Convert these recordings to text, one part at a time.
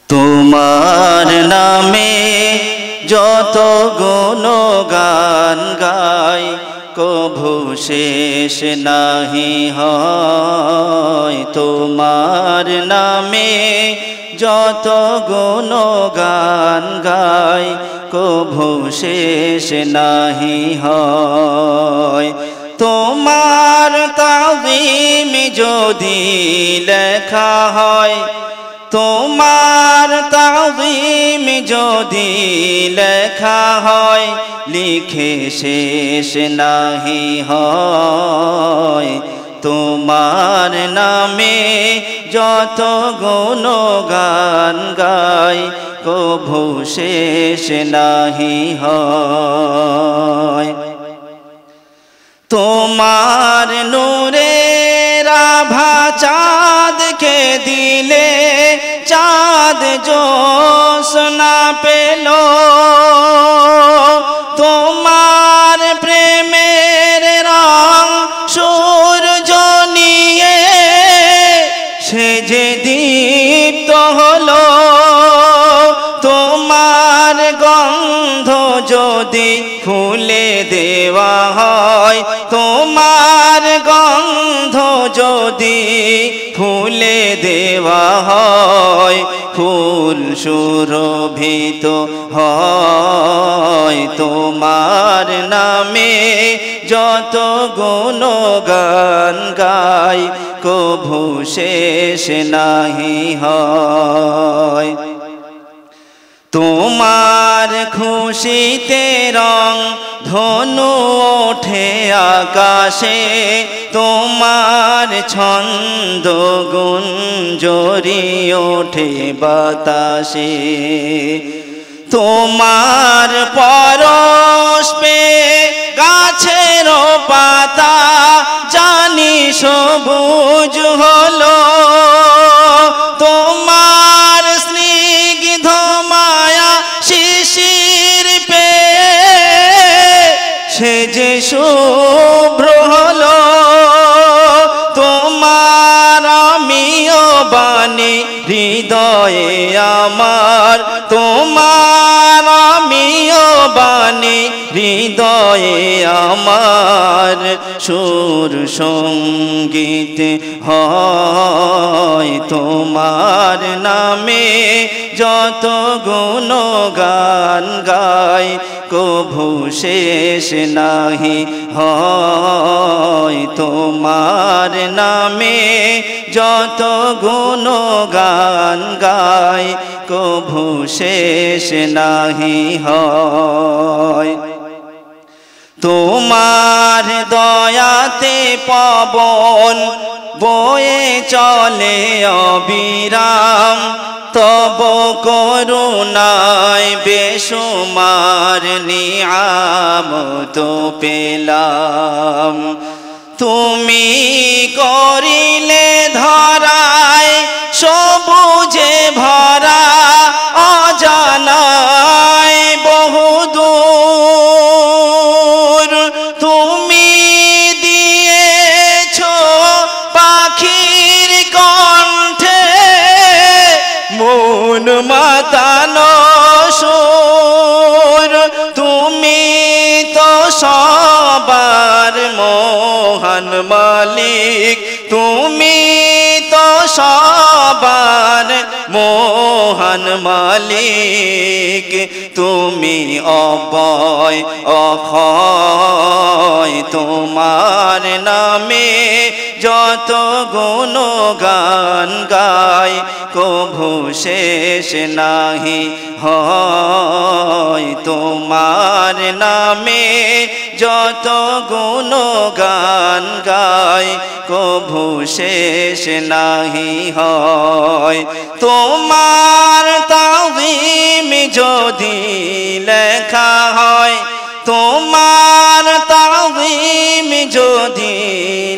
তোমার নামে যত গুণগান গাই কভু শেষ নাহি হয়। তোমার নামে যত গুণগান গাই কভু শেষ নাহি হয়। তোমার তাজিম যদি লেখা হয়, তোমার তাজিম যদি লেখা হয়, লিখে শেষ নাহি হয়। তোমার নামে যত গুণগান গাই কভু শেষ নাহি হয়। তোমার নূরের আভা চাঁদকে দিলে চাঁদ জ্যোৎস্না পেল। তোমার প্রেমের রং সূর্য নিয়ে সে যে দীপ্ত হলো। তোমার গন্ধ যদি ফুলে দেওয়া হয়, তোমার গন্ধ যদি ফুলে দেওয়া হয়, ফুল সুরভিত হয়। তোমার নামে যত গুণগান গাই কভু শেষ নাহি হয়। তোমার খুশিতে রং ধনু ওঠে আকাশে, তোমার ছন্দ গুঞ্জরি ওঠে বাতাসে। তোমার পরশ পেয়ে গাছের পাতা জানি সবুজ হলো। তোমার স্নিগ্ধ মায়া শিশির পেয়ে সে যে শুভ্র হলো। তোমার আমিও বাণী হৃদয়ে আমার, তোমার আমিও বাণী হৃদয়ে আমার। সুর সঙ্গীত হয় তোমার নামে যত গুণগান গাই কভু শেষ নাহি হয়। তোমার নামে যত গুণগান গাই কভু শেষ নাহি হয়। তোমার দয়াতে পবন বয়ে চলে অবিরাম, তব করুণায় বেসুমার নিয়ামত পেলাম। তুমি করিলে ধরায় সবুজে ভরা অজানায় বহুদূর। তুমি দিয়েছ পাখির কণ্ঠে মন মাতানো সুর। তুমি তো সবার মহান মালিক, তুমি তো সবার মহান মালিক। তুমি অভয় অক্ষয়, তোমার নামে যত গুণগান গাই কভু শেষ নাহি হয়। তোমার নামে যত গুণগান গাই কভু শেষ নাহি হয়। তোমার তাজিম যদি লেখা হয়, তোমার তাজিম যদি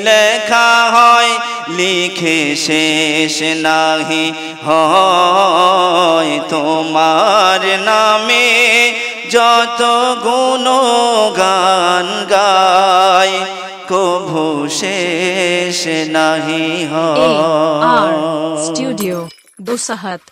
লেখা হয়, লিখে শেষ নাহি হয়। তোমার নামে যত গুণগান গাই কভু শেষ নাহি হয়। AR Studio, Dosahat।